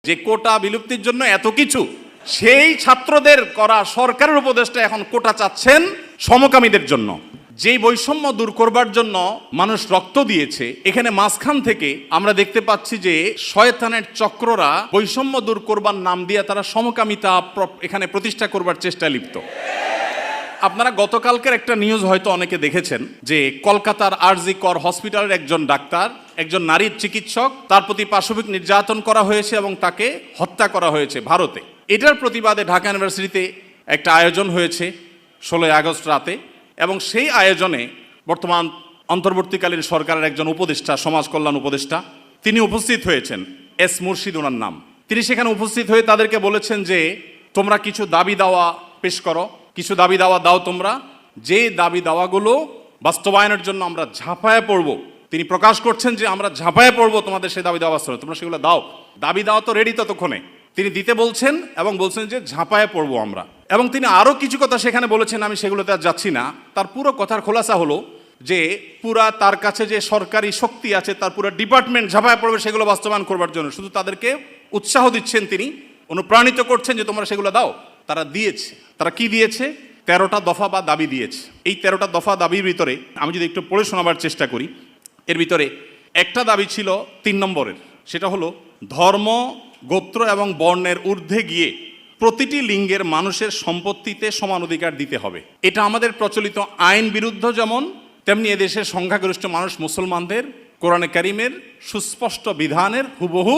যে কোটা বিলুপ্তির জন্য এত কিছু, সেই ছাত্রদের করা সরকারের উপদেষ্টা এখন কোটা চাচ্ছেন সমকামীদের জন্য। যেই বৈষম্য দূর করবার জন্য মানুষ রক্ত দিয়েছে, এখানে মাঝখান থেকে আমরা দেখতে পাচ্ছি যে শয়তানের চক্ররা বৈষম্য দূর করবার নাম দিয়ে তারা সমকামিতা এখানে প্রতিষ্ঠা করবার চেষ্টায় লিপ্ত। আপনারা গতকালকের একটা নিউজ হয়তো অনেকে দেখেছেন যে কলকাতার আরজি কর হসপিটালের একজন ডাক্তার, একজন নারীর চিকিৎসক, তার প্রতি পাশবিক নির্যাতন করা হয়েছে এবং তাকে হত্যা করা হয়েছে ভারতে। এটার প্রতিবাদে ঢাকা ইউনিভার্সিটিতে একটা আয়োজন হয়েছে 16 আগস্ট রাতে, এবং সেই আয়োজনে বর্তমান অন্তর্বর্তীকালীন সরকারের একজন উপদেষ্টা, সমাজ কল্যাণ উপদেষ্টা, তিনি উপস্থিত হয়েছেন। এস মুর্শিদ ওনার নাম। তিনি সেখানে উপস্থিত হয়ে তাদেরকে বলেছেন যে তোমরা কিছু দাবি দাওয়া পেশ করো, কিছু দাবি দাওয়া দাও তোমরা, যে দাবি দাওয়াগুলো বাস্তবায়নের জন্য আমরা ঝাঁপায়ে পড়ব। তিনি প্রকাশ করছেন যে আমরা ঝাঁপায়ে পড়ব তোমাদের সেই দাবি দাওয়া বাস্তবায়ন, তোমরা সেগুলো দাও। দাবি দাওয়া তো রেডি ততক্ষণে, তিনি দিতে বলছেন এবং বলছেন যে ঝাঁপায়ে পড়ব আমরা। এবং তিনি আরও কিছু কথা সেখানে বলেছেন, আমি সেগুলোতে আর যাচ্ছি না। তার পুরো কথার খোলাসা হলো যে পুরা তার কাছে যে সরকারি শক্তি আছে, তার পুরো ডিপার্টমেন্ট ঝাঁপায়ে পড়বে সেগুলো বাস্তবায়ন করবার জন্য। শুধু তাদেরকে উৎসাহ দিচ্ছেন, তিনি অনুপ্রাণিত করছেন যে তোমরা সেগুলো দাও। তারা দিয়েছে। তারা কি দিয়েছে? 13টা দফা বা দাবি দিয়েছে। এই 13টা দফা দাবির ভিতরে আমি যদি একটু পড়ে শোনাবার চেষ্টা করি, এর ভিতরে একটা দাবি ছিল 3 নম্বরের, সেটা হলো ধর্ম, গোত্র এবং বর্ণের ঊর্ধ্বে গিয়ে প্রতিটি লিঙ্গের মানুষের সম্পত্তিতে সমান অধিকার দিতে হবে। এটা আমাদের প্রচলিত আইন বিরুদ্ধ যেমন, তেমনি এদেশের সংখ্যাগরিষ্ঠ মানুষ মুসলমানদের কোরআনে কারিমের সুস্পষ্ট বিধানের হুবহু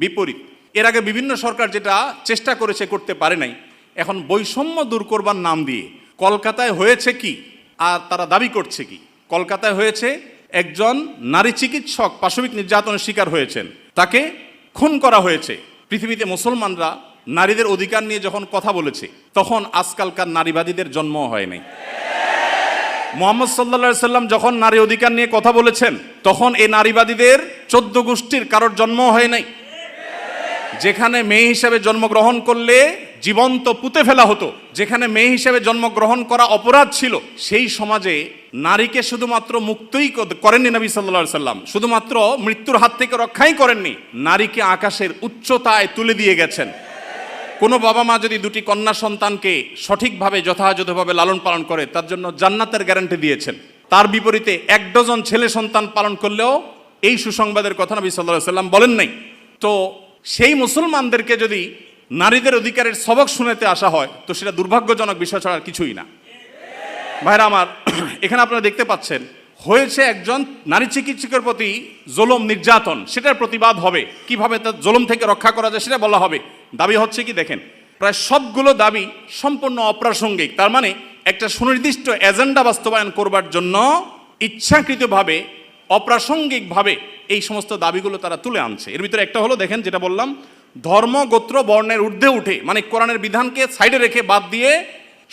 বিপরীত। এর আগে বিভিন্ন সরকার যেটা চেষ্টা করেছে, করতে পারে নাই। এখন বৈষম্য দূর করবার নাম দিয়ে কলকাতায় হয়েছে কি, আর তারা দাবি করছে কি? কলকাতায় হয়েছে একজন নারী চিকিৎসক পাশবিক নির্যাতনের শিকার হয়েছেন, তাকে খুন করা হয়েছে। পৃথিবীতে মুসলমানরা নারীদের অধিকার নিয়ে যখন কথা বলেছে, তখন আজকালকার নারীবাদীদের জন্ম হয় নাই। মুহাম্মদ সাল্লাল্লাহু আলাইহি সাল্লাম যখন নারী অধিকার নিয়ে কথা বলেছেন, তখন এই নারীবাদীদের 14 গোষ্ঠীর কারোর জন্ম হয় নাই। যেখানে মেয়ে হিসেবে জন্মগ্রহণ করলে জীবন্ত পুঁতে ফেলা হতো, যেখানে মেয়ে হিসেবে জন্মগ্রহণ করা অপরাধ ছিল, সেই সমাজে নারীকে শুধুমাত্র মুক্তই করেননি নবী সাল্লাল্লাহু আলাইহি সাল্লাম, শুধুমাত্র মৃত্যুর হাত থেকে রক্ষাই করেননি, নারীকে আকাশের উচ্চতায় তুলে দিয়ে গেছেন। কোনো বাবা মা যদি 2টি কন্যা সন্তানকে সঠিকভাবে যথাযথভাবে লালন পালন করে, তার জন্য জান্নাতের গ্যারান্টি দিয়েছেন। তার বিপরীতে 1 ডজন ছেলে সন্তান পালন করলেও এই সুসংবাদের কথা নবী সাল্লাল্লাহু আলাইহি সাল্লাম বলেন নাই। তো সেই মুসলমানদেরকে যদি নারীদের অধিকারের সবক শুনাতে আসা হয়, তো সেটা দুর্ভাগ্যজনক বিষয় ছাড়া আর কিছুই না। ভাইরা আমার, এখানে আপনারা দেখতে পাচ্ছেন হয়েছে একজন নারী চিকিৎসকের প্রতি জুলুম নির্যাতন, সেটার প্রতিবাদ হবে, কিভাবে তার জুলুম থেকে রক্ষা করা যায় সেটা বলা হবে। দাবি হচ্ছে কি দেখেন, প্রায় সবগুলো দাবি সম্পূর্ণ অপ্রাসঙ্গিক। তার মানে একটা সুনির্দিষ্ট এজেন্ডা বাস্তবায়ন করবার জন্য ইচ্ছাকৃতভাবে অপ্রাসঙ্গিকভাবে এই সমস্ত দাবিগুলো তারা তুলে আনছে। এর ভিতরে একটা হলো, দেখেন যেটা বললাম, ধর্ম, গোত্র, বর্ণের ঊর্ধ্বে উঠে, মানে কোরআনের বিধানকে সাইডে রেখে বাদ দিয়ে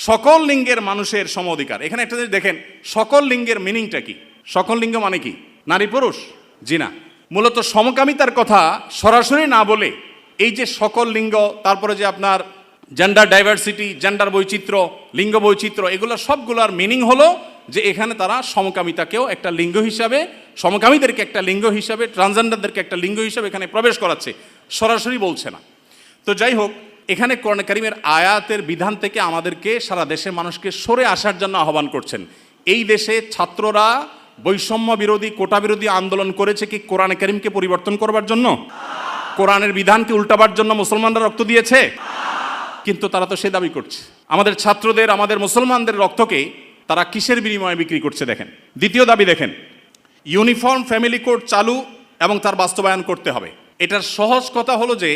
সকল লিঙ্গের মানুষের সম অধিকার। এখানে একটা জিনিস দেখেন, সকল লিঙ্গের মিনিংটা কি? সকল লিঙ্গ মানে কি? নারী পুরুষ? জি না, মূলত সমকামিতার কথা সরাসরি না বলে এই যে সকল লিঙ্গ, তারপরে যে আপনার জেন্ডার ডাইভার্সিটি, জেন্ডার বৈচিত্র্য, লিঙ্গ বৈচিত্র্য, এগুলো সবগুলোর মিনিং হলো যে এখানে তারা সমকামিতাকেও একটা লিঙ্গ হিসাবে, সমকামীদেরকে একটা লিঙ্গ হিসাবে, ট্রান্সজেন্ডারদেরকে একটা লিঙ্গ হিসাবে এখানে প্রবেশ করাচ্ছে, সরাসরি বলছে না। তো যাই হোক, এখানে কোরআন কারীমের আয়াতের বিধান থেকে আমাদেরকে, সারা দেশের মানুষকে সরে আসার জন্য আহ্বান করছেন। এই দেশে ছাত্ররা বৈষম্য বিরোধী, কোটা বিরোধী আন্দোলন করেছে কি কোরআন কারীমকে পরিবর্তন করবার জন্য? কোরআনের বিধানকে উল্টাবার জন্য মুসলমানরা রক্ত দিয়েছে? কিন্তু তারা তো সে দাবি করছে। আমাদের ছাত্রদের, আমাদের মুসলমানদের রক্তকে তারা কিসের বিনিময়ে বিক্রি করছে দেখেন। দ্বিতীয় দাবি দেখেন, ইউনিফর্ম ফ্যামিলি কোড চালু এবং তার বাস্তবায়ন করতে হবে। এটার সহজ কথা হলো যে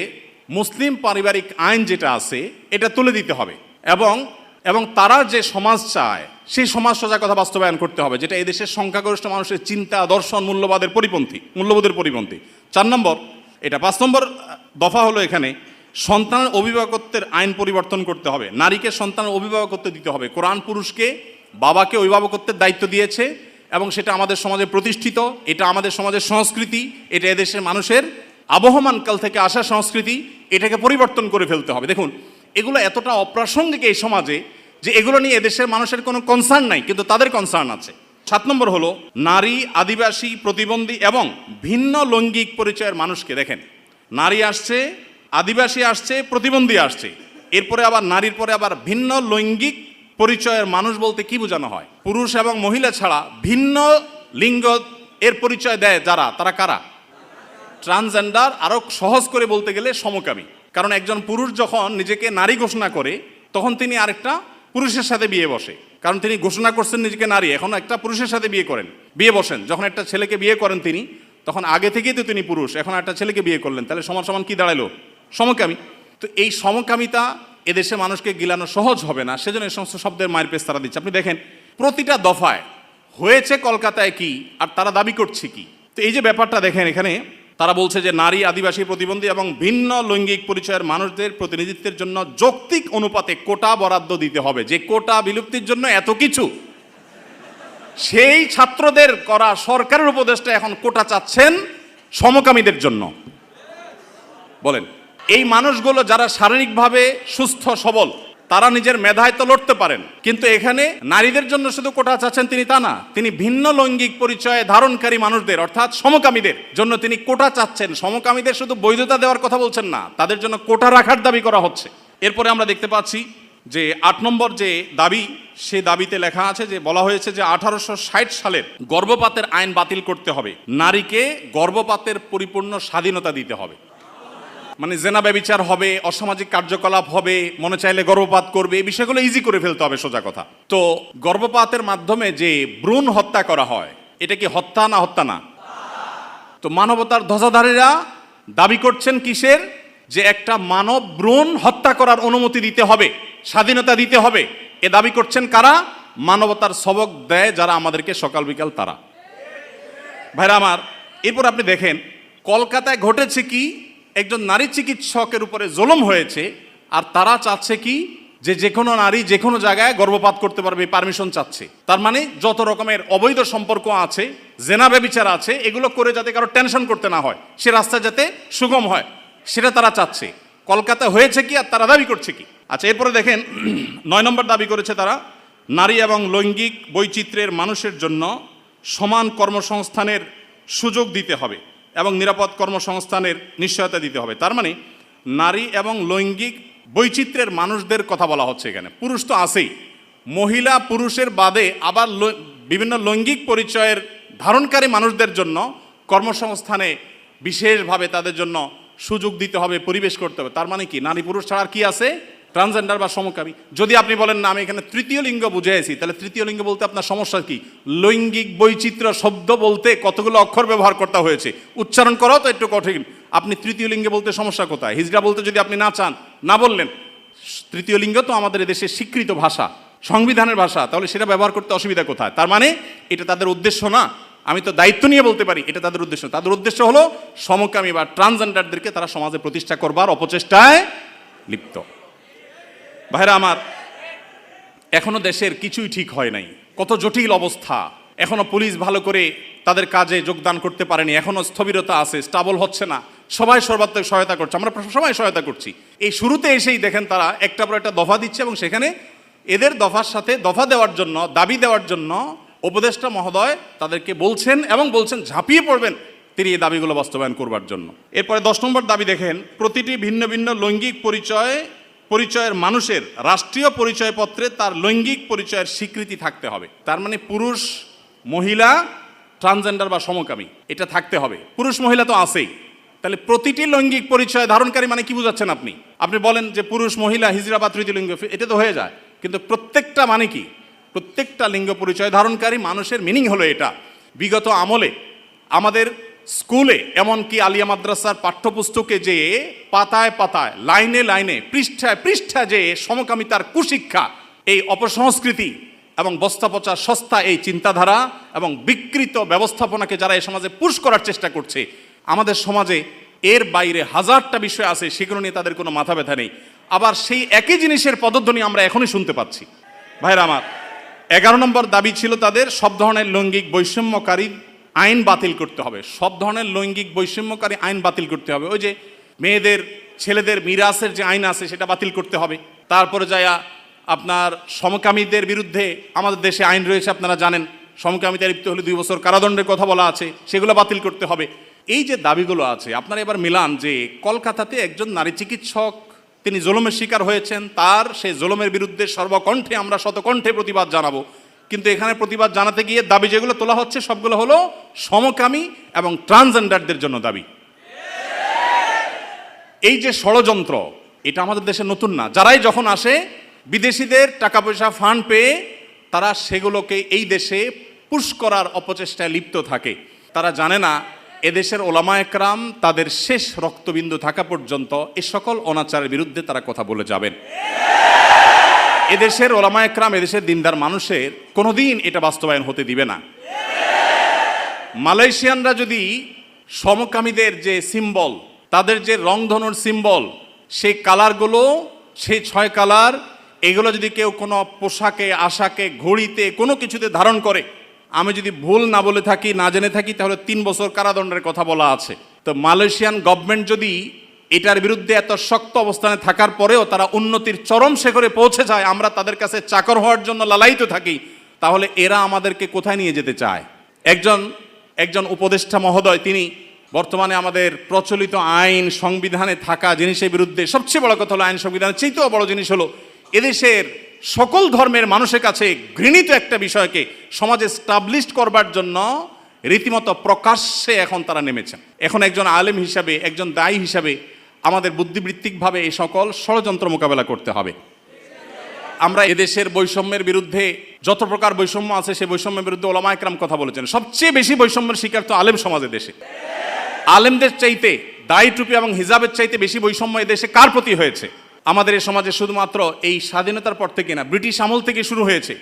মুসলিম পারিবারিক আইন যেটা আছে এটা তুলে দিতে হবে, এবং তারা যে সমাজ চায় সেই সমাজ সোজা কথা বাস্তবায়ন করতে হবে, যেটা এদেশের সংখ্যাগরিষ্ঠ মানুষের চিন্তা, দর্শন, মূল্যবোধের পরিপন্থী। 4 নম্বর এটা। 5 নম্বর দফা হলো এখানে সন্তানের অভিভাবকত্বের আইন পরিবর্তন করতে হবে। নারীকে সন্তানের অভিভাবকত্ব দিতে হবে। কোরআন পুরুষকে, বাবাকে অভিভাবকত্বের দায়িত্ব দিয়েছে, এবং সেটা আমাদের সমাজে প্রতিষ্ঠিত, এটা আমাদের সমাজের সংস্কৃতি, এটা এদেশের মানুষের আবহমান কাল থেকে আসা সংস্কৃতি, এটাকে পরিবর্তন করে ফেলতে হবে। দেখুন, এগুলো এতটা অপ্রাসঙ্গিক এই সমাজে যে এগুলো নিয়ে এদেশের মানুষের কোনো কনসার্ন নাই, কিন্তু তাদের কনসার্ন আছে। 7 নম্বর হলো নারী, আদিবাসী, প্রতিবন্ধী এবং ভিন্ন লৈঙ্গিক পরিচয়ের মানুষকে, দেখেন নারী আসছে, আদিবাসী আসছে, প্রতিবন্ধী আসছে, এরপরে আবার নারীর পরে আবার ভিন্ন লৈঙ্গিক পরিচয়ের মানুষ বলতে কি বোঝানো হয়? পুরুষ এবং মহিলা ছাড়া ভিন্ন লিঙ্গ এর পরিচয় দেয় যারা, তারা কারা? ট্রান্সজেন্ডার। আরো সহজ করে বলতে গেলে সমকামী। কারণ একজন পুরুষ যখন নিজেকে নারী ঘোষণা করে তখন তিনি আরেকটা পুরুষের সাথে বিয়ে বসে, কারণ তিনি ঘোষণা করছেন নিজেকে নারী, এখন একটা পুরুষের সাথে বিয়ে বসেন। যখন একটা ছেলেকে বিয়ে করেন তিনি, তখন আগে থেকেই তো তিনি পুরুষ, এখন একটা ছেলেকে বিয়ে করলেন, তাহলে সমান সমান কি দাঁড়ালো? সমকামী। তো এই সমকামিতা এদেশে মানুষকে গিলানো সহজ হবে না, সেজন্য এই সমস্ত শব্দের মায়ের পেশ তারা দিচ্ছে। আপনি দেখেন প্রতিটা দফায় হয়েছে কলকাতায় কি, আর তারা দাবি করছে কি। তো এই যে ব্যাপারটা দেখেন, এখানে তারা বলছে যে নারী, আদিবাসী, প্রতিবন্ধী এবং ভিন্ন লৈঙ্গিক পরিচয়ের মানুষদের প্রতিনিধিত্বের জন্য যৌক্তিক অনুপাতে কোটা বরাদ্দ দিতে হবে। যে কোটা বিলুপ্তির জন্য এত কিছু, সেই ছাত্রদের করা সরকারের উপদেষ্টা এখন কোটা চাচ্ছেন সমকামীদের জন্য। বলেন, এই মানুষগুলো যারা শারীরিকভাবে সুস্থ সবল, তারা নিজের মেধায় তো লড়তে পারেন, কিন্তু এখানে নারীদের জন্য শুধু কোটা চাচ্ছেন তিনি তা না, তিনি ভিন্ন লৈঙ্গিক পরিচয় ধারণকারী মানুষদের অর্থাৎ সমকামীদের জন্য তিনি কোটা চাচ্ছেন। সমকামীদের শুধু বৈধতা দেওয়ার কথা বলছেন না, তাদের জন্য কোটা রাখার দাবি করা হচ্ছে। এরপরে আমরা দেখতে পাচ্ছি যে 8 নম্বর যে দাবি, সে দাবিতে লেখা আছে যে বলা হয়েছে যে 1860 সালের গর্ভপাতের আইন বাতিল করতে হবে, নারীকে গর্ভপাতের পরিপূর্ণ স্বাধীনতা দিতে হবে। মানে জেনা ব্যভিচার হবে, অসামাজিক কার্যকলাপ হবে, মনে চাইলে গর্ভপাত করবে, এই বিষয়গুলো ইজি করে ফেলতে হবে, সোজা কথা। তো গর্ভপাতের মাধ্যমে যে ভ্রূণ হত্যা করা হয়, এটা কি হত্যা না? হত্যা না? তো মানবতার ধ্বজাধারীরা দাবি করছেন কিসের? যে একটা মানব ভ্রূণ হত্যা করার অনুমতি দিতে হবে, স্বাধীনতা দিতে হবে। এ দাবি করছেন কারা? মানবতার সবক দেয় যারা আমাদেরকে সকাল বিকাল, তারা। ভাইরা আমার, এরপর আপনি দেখেন কলকাতায় ঘটেছে কি, একজন নারী চিকিৎসকের উপরে জুলুম হয়েছে, আর তারা চাচ্ছে কি যে কোনো নারী যে কোনো জায়গায় গর্ভপাত করতে পারবে, পারমিশন চাচ্ছে। তার মানে যত রকমের অবৈধ সম্পর্ক আছে, জেনা ব্যভিচার আছে, এগুলো করে যাতে কারো টেনশন করতে না হয়, সে রাস্তা যাতে সুগম হয়, সেটা তারা চাচ্ছে। কলকাতা হয়েছে কি, আর তারা দাবি করছে কি? আচ্ছা, এরপরে দেখেন 9 নম্বর দাবি করেছে তারা, নারী এবং লৈঙ্গিক বৈচিত্র্যের মানুষের জন্য সমান কর্মসংস্থানের সুযোগ দিতে হবে এবং নিরাপদ কর্মসংস্থানের নিশ্চয়তা দিতে হবে। তার মানে নারী এবং লৈঙ্গিক বৈচিত্র্যের মানুষদের কথা বলা হচ্ছে এখানে। পুরুষ তো আছেই, মহিলা পুরুষের বাদে আবার বিভিন্ন লৈঙ্গিক পরিচয়ের ধারণকারী মানুষদের জন্য কর্মসংস্থানে বিশেষভাবে তাদের জন্য সুযোগ দিতে হবে, পরিবেশ করতে হবে। তার মানে কি, নারী পুরুষ ছাড়া আর কি আছে? ট্রান্সজেন্ডার বা সমকামী। যদি আপনি বলেন না আমি এখানে তৃতীয় লিঙ্গ বুঝেছি, তাহলে তৃতীয় লিঙ্গ বলতে আপনার সমস্যা কি? লৈঙ্গিক বৈচিত্র্য শব্দ বলতে কতগুলো অক্ষর ব্যবহার করতে হয়েছে, উচ্চারণ করাও তো একটু কঠিন। আপনি তৃতীয় লিঙ্গে বলতে সমস্যা কোথায়? হিজড়া বলতে যদি আপনি না চান, না বললেন। তৃতীয় লিঙ্গ তো আমাদের দেশের স্বীকৃত ভাষা, সংবিধানের ভাষা, তাহলে সেটা ব্যবহার করতে অসুবিধা কোথায়? তার মানে এটা তাদের উদ্দেশ্য না। আমি তো দায়িত্ব নিয়ে বলতে পারি এটা তাদের উদ্দেশ্য। তাদের উদ্দেশ্য হলো সমকামী বা ট্রান্সজেন্ডারদেরকে তারা সমাজে প্রতিষ্ঠা করবার অপচেষ্টায় লিপ্ত। ভাইরা আমার, এখনো দেশের কিছুই ঠিক হয় নাই, কত জটিল অবস্থা। এখনো পুলিশ ভালো করে তাদের কাজে যোগদান করতে পারেনি, এখনো স্থবিরতা আছে, স্টাবল হচ্ছে না। সবাই সর্বাত্মক সহায়তা করছে, আমরা সবাই সহায়তা করছি। এই শুরুতে এসেই দেখেন তারা একটা পর একটা দফা দিচ্ছে, এবং সেখানে এদের দফার সাথে দফা দেওয়ার জন্য, দাবি দেওয়ার জন্য উপদেষ্টা মহোদয় তাদেরকে বলছেন এবং বলছেন ঝাঁপিয়ে পড়বেন তিনি এই দাবিগুলো বাস্তবায়ন করবার জন্য। এরপরে 10 নম্বর দাবি দেখেন, প্রতিটি ভিন্ন ভিন্ন লৈঙ্গিক পরিচয়ের মানুষের রাষ্ট্রীয় পরিচয়পত্রে তার লৈঙ্গিক পরিচয়ের স্বীকৃতি থাকতে হবে। তার মানে পুরুষ, মহিলা, ট্রান্সজেন্ডার বা সমকামী এটা থাকতে হবে। পুরুষ মহিলা তো আছেই, তাহলে প্রতিটি লৈঙ্গিক পরিচয় ধারণকারী মানে কি বুঝাচ্ছেন আপনি? আপনি বলেন যে পুরুষ, মহিলা, হিজড়া বা তৃতীয় লিঙ্গ, এটা তো হয়ে যায়, কিন্তু প্রত্যেকটা মানে কি? প্রত্যেকটা লিঙ্গ পরিচয় ধারণকারী মানুষের মিনিং হলো এটা। বিগত আমলে আমাদের স্কুলে, এমনকি আলিয়া মাদ্রাসার পাঠ্যপুস্তকে যে পাতায় পাতায়, লাইনে লাইনে, পৃষ্ঠায় পৃষ্ঠায় যে সমকামিতার কুশিক্ষা, এই অপসংস্কৃতি এবং বস্তা পচা সস্তা এই চিন্তাধারা এবং বিকৃত ব্যবস্থাপনাকে যারা এই সমাজে পুশ করার চেষ্টা করছে, আমাদের সমাজে এর বাইরে হাজারটা বিষয় আছে, সেগুলো নিয়ে তাদের কোনো মাথা ব্যথা নেই। আবার সেই একই জিনিসের পদধ্বনি আমরা এখনই শুনতে পাচ্ছি। ভাইরা আমার, 11 নম্বর দাবি ছিল তাদের, সব ধরনের লৈঙ্গিক বৈষম্যকারী আইন বাতিল করতে হবে। সব ধরনের লৈঙ্গিক বৈষম্যকারী আইন বাতিল করতে হবে। ওই যে মেয়েদের, ছেলেদের মিরাসের যে আইন আছে সেটা বাতিল করতে হবে। তারপরে যায় আপনার সমকামীদের বিরুদ্ধে আমাদের দেশে আইন রয়েছে, আপনারা জানেন, সমকামিতা লিপ্ত হলে 2 বছর কারাদণ্ডের কথা বলা আছে, সেগুলো বাতিল করতে হবে। এই যে দাবিগুলো আছে আপনারা এবার মিলান যে কলকাতাতে একজন নারী চিকিৎসক তিনি জুলুমের শিকার হয়েছেন, তার সেই জুলুমের বিরুদ্ধে সর্বকণ্ঠে আমরা শতকণ্ঠে প্রতিবাদ জানাবো, কিন্তু এখানে প্রতিবাদ জানাতে গিয়ে দাবি যেগুলো তোলা হচ্ছে সবগুলো হলো সমকামী এবং ট্রান্সজেন্ডারদের জন্য দাবি। এই যে ষড়যন্ত্র, এটা আমাদের দেশে নতুন না। যারাই যখন আসে বিদেশিদের টাকা পয়সা ফান্ড পেয়ে তারা সেগুলোকে এই দেশে পুশ করার অপচেষ্টায় লিপ্ত থাকে। তারা জানে না এদেশের ওলামা একরাম তাদের শেষ রক্তবিন্দু থাকা পর্যন্ত এই সকল অনাচারের বিরুদ্ধে তারা কথা বলে যাবেন। এদেশের ওলামা একরাম এদেশের দিনদার মানুষের কোনোদিন এটা বাস্তবায়ন হতে দিবে না। মালয়েশিয়ানরা যদি সমকামীদের যে সিম্বল, তাদের যে রংধনুর সিম্বল, সেই কালারগুলো, সেই 6 কালার, এগুলো যদি কেউ কোনো পোশাকে, আশাকে, ঘড়িতে, কোনো কিছুতে ধারণ করে, আমি যদি ভুল না বলে থাকি, না জেনে থাকি, তাহলে 3 বছর কারাদণ্ডের কথা বলা আছে। তো মালয়েশিয়ান গভর্নমেন্ট যদি এটার বিরুদ্ধে এত শক্ত অবস্থানে থাকার পরেও তারা উন্নতির চরম শিখরে পৌঁছে যায়, আমরা তাদের কাছে চাকর হওয়ার জন্য লালায়িত থাকি, তাহলে এরা আমাদেরকে কোথায় নিয়ে যেতে চায়? একজন উপদেষ্টা মহোদয় তিনি বর্তমানে আমাদের প্রচলিত আইন সংবিধানে থাকা জিনিসের বিরুদ্ধে, সবচেয়ে বড় কথা হলো আইন সংবিধানের চেয়েও বড় জিনিস হলো এদেশের সকল ধর্মের মানুষের কাছে ঘৃণিত একটা বিষয়কে সমাজে স্টাবলিশড করবার জন্য রীতিমতো প্রকাশ্যে এখন তারা নেমেছেন। এখন একজন আলেম হিসাবে, একজন দায়ী হিসাবে আমাদের বুদ্ধিবৃত্তিকভাবে এই সকল ষড়যন্ত্র মোকাবেলা করতে হবে। আমরা এদেশের বৈষম্যের বিরুদ্ধে, যত প্রকার বৈষম্য আছে সেই বৈষম্যের বিরুদ্ধে ওলামা একরাম কথা বলেছেন। সবচেয়ে বেশি বৈষম্যের শিকার তো আলেম সমাজের দেশে। আলেমদের চাইতে, দাড়ি টুপি এবং হিজাবের চাইতে বেশি বৈষম্য এদেশে কার প্রতি হয়েছে? আমাদের এই সমাজে শুধুমাত্র এই স্বাধীনতার পর থেকে না, ব্রিটিশ আমল থেকে শুরু হয়েছে।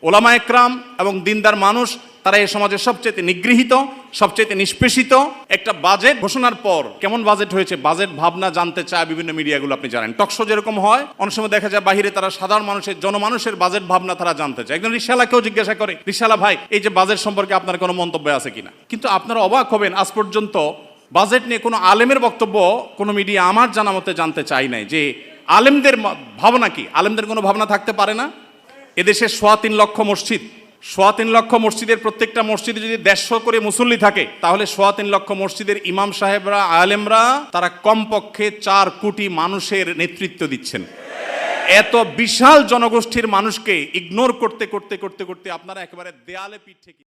ওলামা একরাম এবং দিনদার মানুষ তারা এই সমাজের সবচেয়ে নিগৃহীত, সবচেয়ে নিষ্পেষিত। একটা বাজেট ঘোষণার পর কেমন বাজেট হয়েছে, বাজেট ভাবনা জানতে চায় বিভিন্ন মিডিয়াগুলো, আপনি জানেন। টকশো যেরকম হয়, অনেক সময় দেখা যায় বাহিরে তারা সাধারণ মানুষের, জনমানুষের বাজেট ভাবনা তারা জানতে চায়। একজন রিকশাওয়ালাকেও জিজ্ঞাসা করে, রিকশাওয়ালা ভাই, এই যে বাজেট সম্পর্কে আপনার কোনো মন্তব্য আছে কিনা? কিন্তু আপনারা অবাক হবেন, আজ পর্যন্ত বাজেট নিয়ে কোনো আলেমের বক্তব্য কোনো মিডিয়া আমার জানা মতে জানতে চাই নাই যে আলেমদের ভাবনা কি। আলেমদের কোনো ভাবনা থাকতে পারে না? এদেশে 3.25 লক্ষ মসজিদ, 3.25 লক্ষ মসজিদের প্রত্যেকটা মসজিদে যদি 150 করে মুসল্লি থাকে, তাহলে 3.25 লক্ষ মসজিদের ইমাম সাহেবরা, আলেমরা তারা কমপক্ষে 4 কোটি মানুষের নেতৃত্ব দিচ্ছেন। এত বিশাল জনগোষ্ঠীর মানুষকে ইগনোর করতে করতে করতে করতে আপনারা একেবারে দেয়ালে পিঠ থেকে